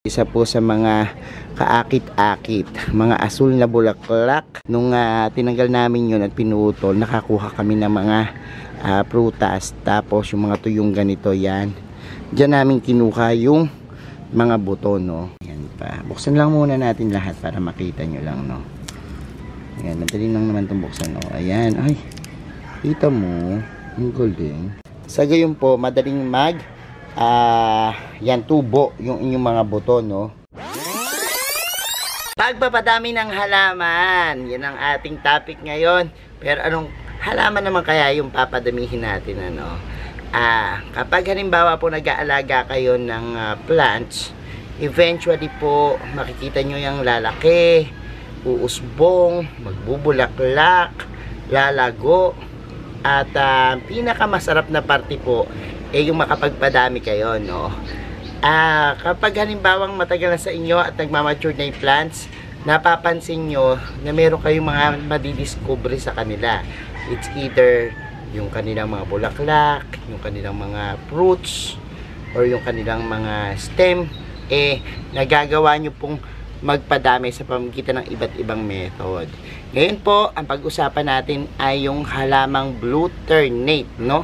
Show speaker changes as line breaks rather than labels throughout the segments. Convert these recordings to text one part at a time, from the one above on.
Isa po sa mga kaakit-akit, mga asul na bulaklak. Nung tinanggal namin yun at pinutol, nakakuha kami ng mga prutas. Tapos yung mga tuyong ganito, yan. Diyan namin kinuha yung mga buto, no. Yan pa. Buksan lang muna natin lahat para makita nyo lang, no. Ayan, madali lang naman itong buksan, no. Ayan, ay, kita mo, yung golden. Sa gayon po, madaling yan, tubo yung inyong mga buto, no. Pagpapadami ng halaman, yan ang ating topic ngayon. Pero anong halaman naman kaya yung papadamihin natin, ano? Kapag halimbawa po nag-aalaga kayo ng plants, eventually po makikita nyo yung lalaki, uusbong, magbubulaklak, lalago, at pinakamasarap na parte po yung makapagpadami kayo, no. Kapag halimbawang matagal na sa inyo at nagmamature na yung plants, napapansin nyo na meron kayong mga madidiscover sa kanila. It's either yung kanilang mga bulaklak, yung kanilang mga fruits, or yung kanilang mga stem, nagagawa nyo pong magpadami sa pamamagitan ng iba't ibang method. Ngayon po, ang pag-usapan natin ay yung halamang blue ternate, no?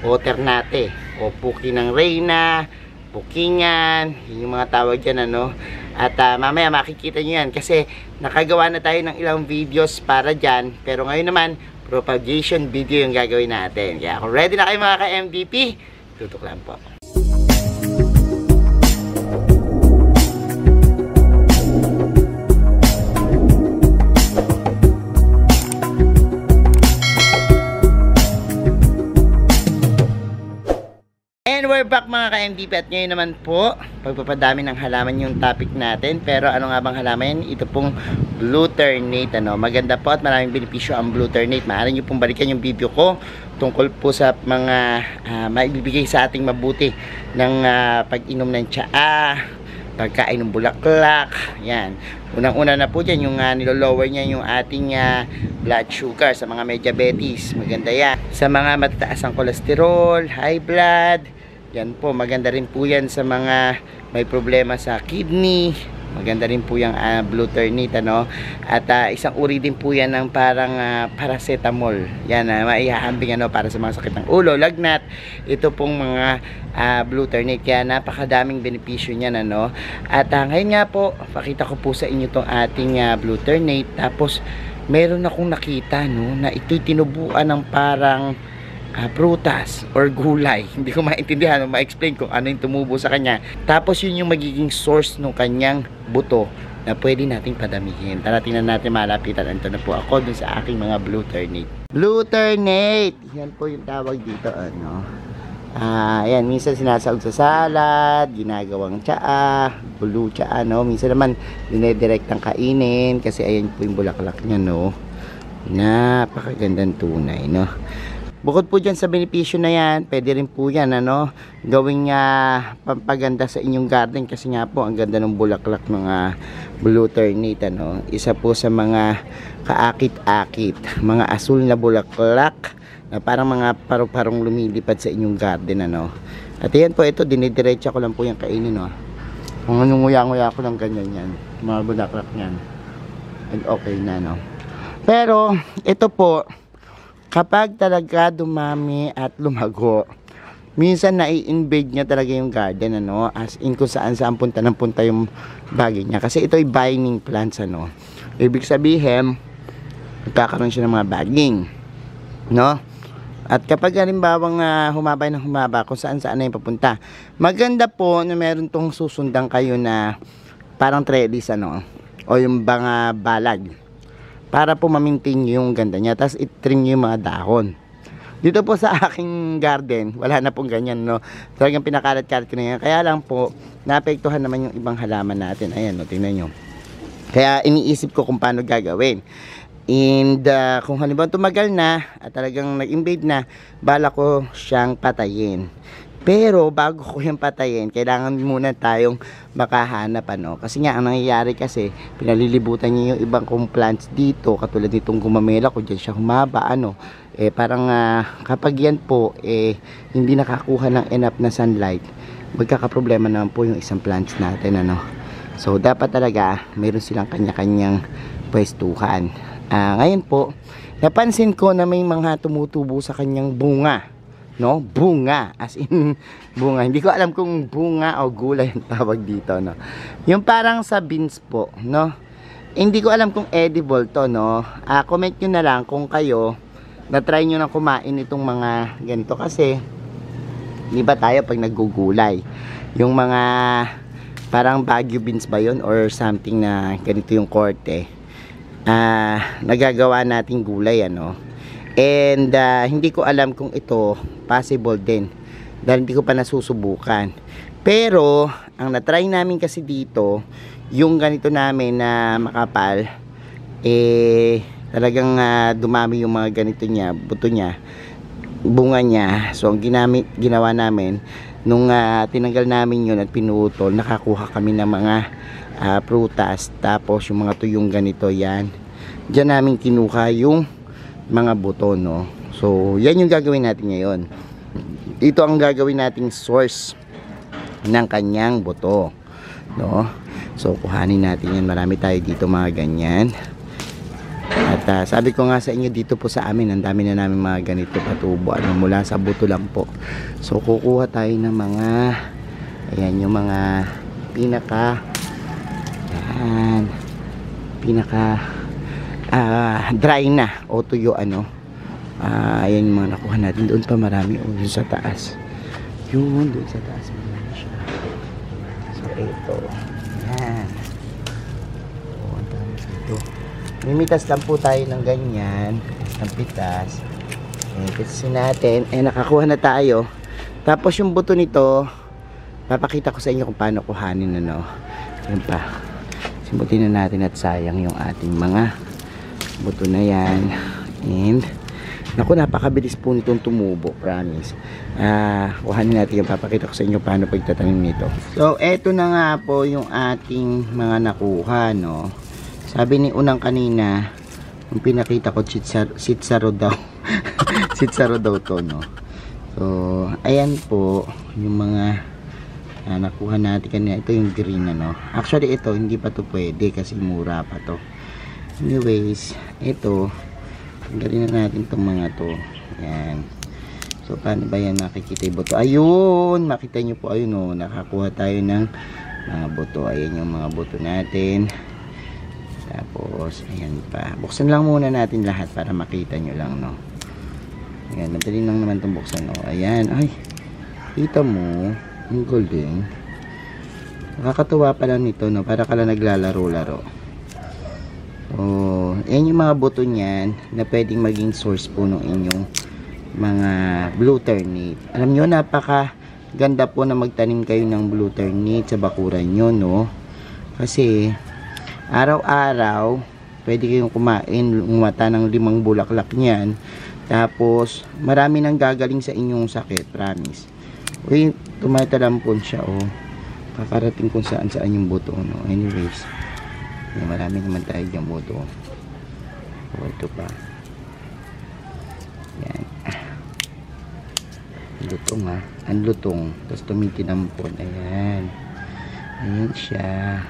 O ternate, o puki ng reyna, pukingan, yung mga tawag dyan, ano. At mamaya makikita nyo yan kasi nakagawa na tayo ng ilang videos para dyan. Pero ngayon naman, propagation video yung gagawin natin. Kaya kung ready na kayo mga ka-MVP, tutok lang po. And we're back mga ka-MVP at ngayon naman po, pagpapadami ng halaman yung topic natin. Pero ano nga bang halaman yan? Ito pong blue ternate, ano. Maganda po at maraming benepisyo ang blue ternate. Maaari nyo pong balikan yung video ko tungkol po sa mga maibibigay sa ating mabuti ng pag-inom ng tsaa, pagkain ng bulaklak. Yan. Unang-una na po dyan, yung nilolower niya yung ating blood sugar sa mga may diabetes. Maganda yan. Sa mga matataas ang kolesterol, high blood, yan po, maganda rin po yan sa mga may problema sa kidney. Maganda rin po yung blue ternate, ano. At isang uri din po yan ng parang paracetamol. Yan, maihahambing, ano, para sa mga sakit ng ulo, lagnat. Ito pong mga blue ternate. Kaya napakadaming benepisyo niyan, ano. At ngayon nga po, pakita ko po sa inyo itong ating blue ternate. Tapos, meron akong nakita, no, na ito'y tinubuan ng parang prutas or gulay. Hindi ko maintindihan o ma-explain kung ano yung tumubo sa kanya. Tapos yun yung magiging source ng kanyang buto na pwede nating padamihin. Tara, tingnan natin, malapitan. Ito na po ako dun sa aking mga blue ternate. Blue ternate! Yan po yung tawag dito, ano. Ayan, minsan sinasawag sa salad, ginagawang tsaa, blue tsaa, no. Minsan naman, dinedirektang kainin kasi ayan po yung bulaklak niya, no. Napakagandang tunay, no. Bukod po dyan sa benepisyo na yan, pwede rin po yan, ano, gawing pampaganda sa inyong garden kasi nga po, ang ganda ng bulaklak ng blue ternate, ano. Isa po sa mga kaakit-akit, mga asul na bulaklak na parang mga paru-parong lumilipad sa inyong garden, ano. At yan po, ito, dinidiretsa ko lang po yung kainin, no. Kung nguya-nguya ko lang ganyan yan, mga bulaklak yan. And okay na, no. Pero, ito po, kapag talaga dumami at lumago, minsan nai-invade niya talaga yung garden, ano, as in kung saan punta ng punta yung bagay niya. Kasi ito ay binding plants, ano. Ibig sabihin, magkakaroon siya ng mga bagging, no? At kapag halimbawang humaba ng humaba, kung saan na yung papunta, maganda po na meron tong susundang kayo na parang trellis, ano, o yung mga balag, para po ma-maintain yung ganda niya. Tapos i-trim nyo yung mga dahon. Dito po sa aking garden, wala na pong ganyan, no. Talagang pinakalat-kalat ko na yan. Kaya lang po, naapektuhan naman yung ibang halaman natin. Ayan, no, tingnan nyo. Kaya iniisip ko kung paano gagawin. And kung halimbawa tumagal na at talagang nag-invade na, bala ko siyang patayin. Pero bago ko yung patayin, kailangan muna tayong makahanap, ano. Kasi nga ang nangyayari kasi, pinalilibutan niyo yung ibang kong plants dito, katulad nitong gumamela ko, dyan siya humaba, ano. Parang kapag yan po hindi nakakuha ng enough na sunlight, magkakaproblema naman po yung isang plants natin, ano. So, dapat talaga, meron silang kanya-kanyang pwestuhan. Ngayon po, napansin ko na may mga tumutubo sa kanyang bunga. No? Bunga. As in, bunga. Hindi ko alam kung bunga o gulay ang tawag dito, no? Yung parang sa beans po, no? Hindi ko alam kung edible to, no? Comment nyo na lang kung kayo, na-try nyo na kumain itong mga ganito kasi, di ba tayo pag naggugulay? Yung mga parang Baguio beans ba yun or something na ganito yung korte, nagagawa nating gulay, ano. And hindi ko alam kung ito possible din dahil hindi ko pa nasusubukan. Pero ang na-try namin kasi dito, yung ganito namin na makapal, talagang dumami yung mga ganito niya, buto niya, bunga niya. So ang ginawa namin nung tinanggal namin yun at pinutol, nakakuha kami ng mga prutas, tapos yung mga tuyong ganito, yan dyan namin kinuha yung mga buto, no. So yan yung gagawin natin ngayon. Ito ang gagawin nating source ng kanyang buto, no. So kuhanin natin yan, marami tayo dito mga ganyan. At sabi ko nga sa inyo, dito po sa amin, ang dami na namin mga ganito patubo, ano, mula sa buto lang po. So kukuha tayo ng mga, ayan, yung mga pinaka dry na o tuyo, ano. Ayan yung mga nakuha natin. Doon pa marami, o yun sa taas, yun doon sa taas marami siya. So ito, ayan, ang dami dito. Mimitas lang po tayo ng ganyan, ng pitas. Pitasin natin. Nakakuha na tayo. Tapos yung buto nito, papakita ko sa inyo kung paano kuhanin, ano. Yan pa. Simbutin na natin at sayang yung ating mga buto na yan. And naku, napakabilis po nitong tumubo, promise. Kuhanin natin yung papakita ko sa inyo paano pagtatanim nito. So eto na nga po yung ating mga nakuha, no. Sabi ni Unang kanina, yung pinakita ko, sitsaro daw. Sitsaro daw to, no. So, ayan po, yung mga nakuha natin kanina. Ito yung green, ano. Actually, ito, hindi pa to pwede kasi mura pa to. Anyways, ito, tanggalin na natin itong mga to. Ayan. So, paano ba yan makikita yung buto? Ayun! Makita nyo po, ayun, oh, nakakuha tayo ng mga buto. Ayan yung mga buto natin. Tapos, ayan pa. Buksan lang muna natin lahat para makita nyo lang, no. Ayan, madali lang naman itong buksan, no. Ayan, ay, kita mo, yung golden. Nakakatuwa pa lang nito, no. Para ka lang naglalaro-laro. So, ayan yung mga buto niyan na pwedeng maging source po ng inyong mga blue ternate. Alam nyo, napaka ganda po na magtanim kayo ng blue ternate sa bakuran nyo, no. Kasi araw-araw pwede kayong kumain, umata ng 5 bulaklak niyan. Tapos marami nang gagaling sa inyong sakit, promise. Uy, tumatalampon siya, oh. Kakarating kung saan yung buto, no. Anyways, marami naman tayo diyang buto. Oh, ito pa. Yan. Lutong, ha. Ang lutong. Tapos tumitinampon. Ayan. Ayan siya.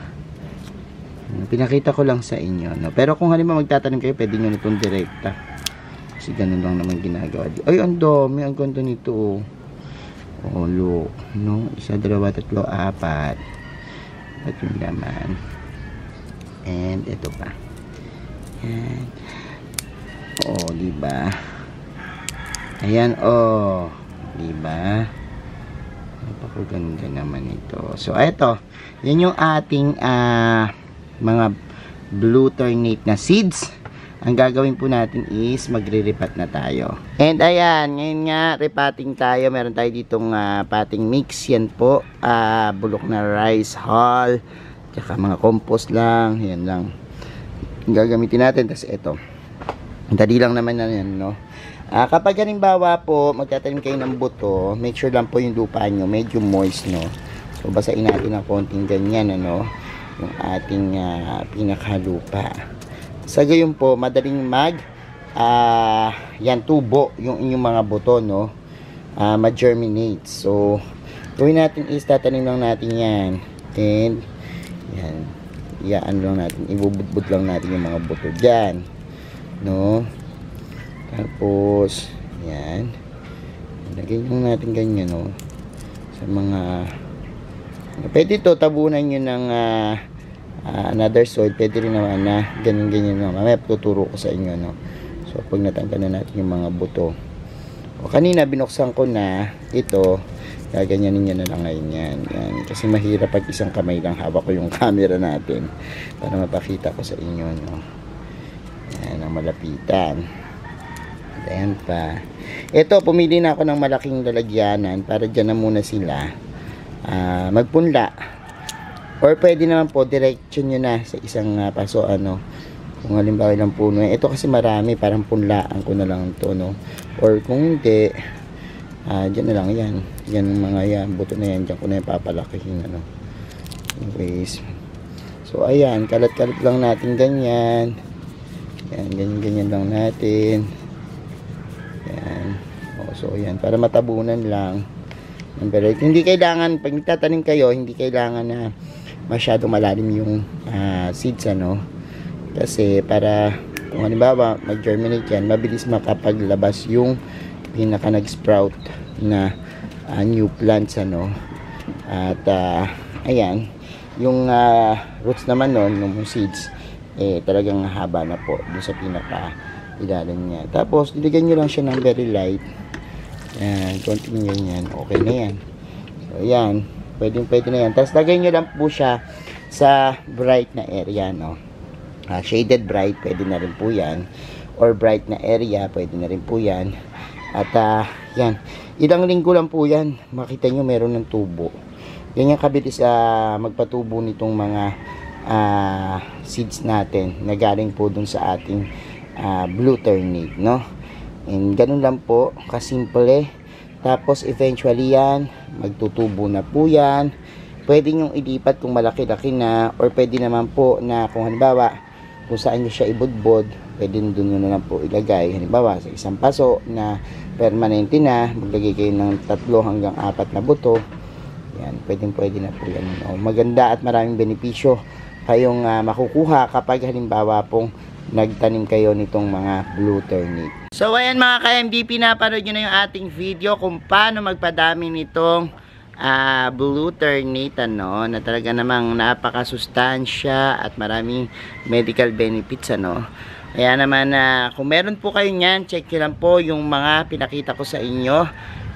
Pinakita ko lang sa inyo, no? Pero kung halimbawa magtatanim kayo, pwede nyo nitong direkta. Kasi ganun lang naman ginagawa. Ay, ang dami. Ang ganda nito, oh. Oh, look. No? 1, 2, 3, 4. At yung laman. And ito pa. Ayan. Oh, diba? Ayan, oh. Diba? Napakaganda naman ito. So, ito. Yan yung ating, mga blue ternate na seeds. Ang gagawin po natin is magre-repat na tayo. And ayan, ngayon nga repotting tayo. Meron tayo ditong potting mix. Yan po, bulok na rice hull, tsaka mga compost lang. Yan lang ang gagamitin natin. Tapos ito, dali lang naman na yan, no. Kapag halimbawa po magtatanim kayo ng buto, make sure lang po yung lupa nyo medyo moist, no. So basain natin ng konting ganyan, ano, yung ating pinakalupa. Sa gayon po, madaling yan, tubo yung inyong mga buto, no. Ma-germinate. So, gawin natin is tatanim lang natin yan. And, Yan. Iyaan lang natin. Ibubudbud lang natin yung mga buto dyan. No? Tapos, yan. Lagyan lang natin ganyan, no? Sa mga... Pwede ito, tabunan nyo ng another soil. Pwede rin naman na ganyan-ganyan naman. Mamaya tuturo ko sa inyo, no? So, pag natanggal na natin yung mga buto. O, kanina, binuksan ko na ito. Gaganyanin nyo na lang ngayon yan. Yan. Kasi mahirap pag isang kamay lang hawak ko yung camera natin. Para mapakita ko sa inyo, no? Yan, ang malapitan. Ayan pa. Ito, pumili na ako ng malaking lalagyanan para dyan na muna sila magpunla. Or pwede naman po, direction nyo na sa isang paso, ano. Kung halimbawa ilang puno. Ito kasi marami, parang punlaan ko na lang ito, no. Or kung hindi, dyan na lang yan. Yan mga yan, buto na yan. Dyan ko na yung papalakihin, ano. Anyways. So, ayan. Kalat-kalat lang natin ganyan. Yan, ganyan-ganyan lang natin. Yan. O, so, yan. Para matabunan lang. Pero hindi kailangan, pag nagtatanim kayo, hindi kailangan na masyadong malalim yung seeds, ano. Kasi para, kung halimbawa, mag-germinate yan, mabilis makapaglabas yung pinaka nag-sprout na new plants, ano. At ayan, yung roots naman nun, yung seeds, talagang haba na po dun sa pinaka ilalim niya. Tapos diligyan nyo lang siya ng very light, yan, konting ganyan, okay na yan. So yan, pwede na yan. Tapos lagay nyo lang po siya sa bright na area, no. Shaded bright, pwede na rin po yan, or bright na area, pwede na rin po yan. At yan, ilang linggo lang po yan, makita nyo meron ng tubo. Yan yung kabilis magpatubo nitong mga seeds natin na galing po dun sa ating blue ternate, no. And ganun lang po, kasimple. Tapos eventually yan, magtutubo na po yan. Pwede nyong ilipat kung malaki-laki na, or pwede naman po na kung halimbawa kung saan nyo siya ibudbod, pwede doon nyo na lang po ilagay. Halimbawa sa isang paso na permanente na, maglagay kayo ng 3 hanggang 4 na buto. Yan, pwede na po yan. No? Maganda at maraming benepisyo kayong makukuha kapag halimbawa pong nagtanim kayo nitong mga blue ternate. So ayan mga ka-MDP, napanood nyo na yung ating video kung paano magpadami nitong blue ternate, ano, na talaga namang napakasustansya at maraming medical benefits, ano. Kaya naman kung meron po kayo niyan, check nyo lang po yung mga pinakita ko sa inyo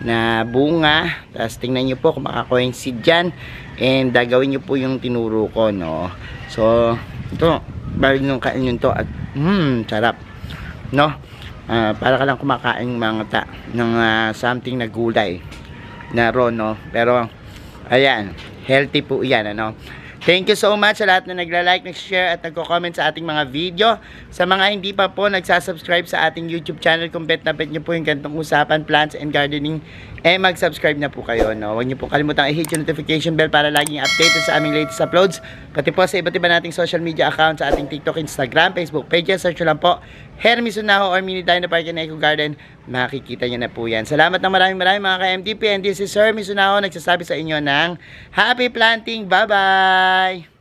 na bunga. Tapos tingnan nyo po kung makakuha yung seed dyan, and gagawin nyo po yung tinuro ko, no. So ito, bawal nung kain yun to at sarap, no. Para ka lang kumakain ng something na gulay na raw, no. Pero ayan, healthy po yan, ano. Thank you so much sa lahat na nagla-like, nag-share at nagko-comment sa ating mga video. Sa mga hindi pa po nagsasubscribe sa ating YouTube channel, kung bet na bet nyo po yung ganitong usapan, plants and gardening, mag-subscribe na po kayo, no. Huwag nyo po kalimutang i-hit yung notification bell para laging updated sa aming latest uploads. Pati po sa iba't iba nating social media accounts, sa ating TikTok, Instagram, Facebook pages. Search lang po Hermes Unaho or Mini Dino Park and Eco Garden. Makikita nyo na po yan. Salamat ng maraming mga ka-MDP, and this is Sir Mizunaho nagsasabi sa inyo ng happy planting. Bye bye!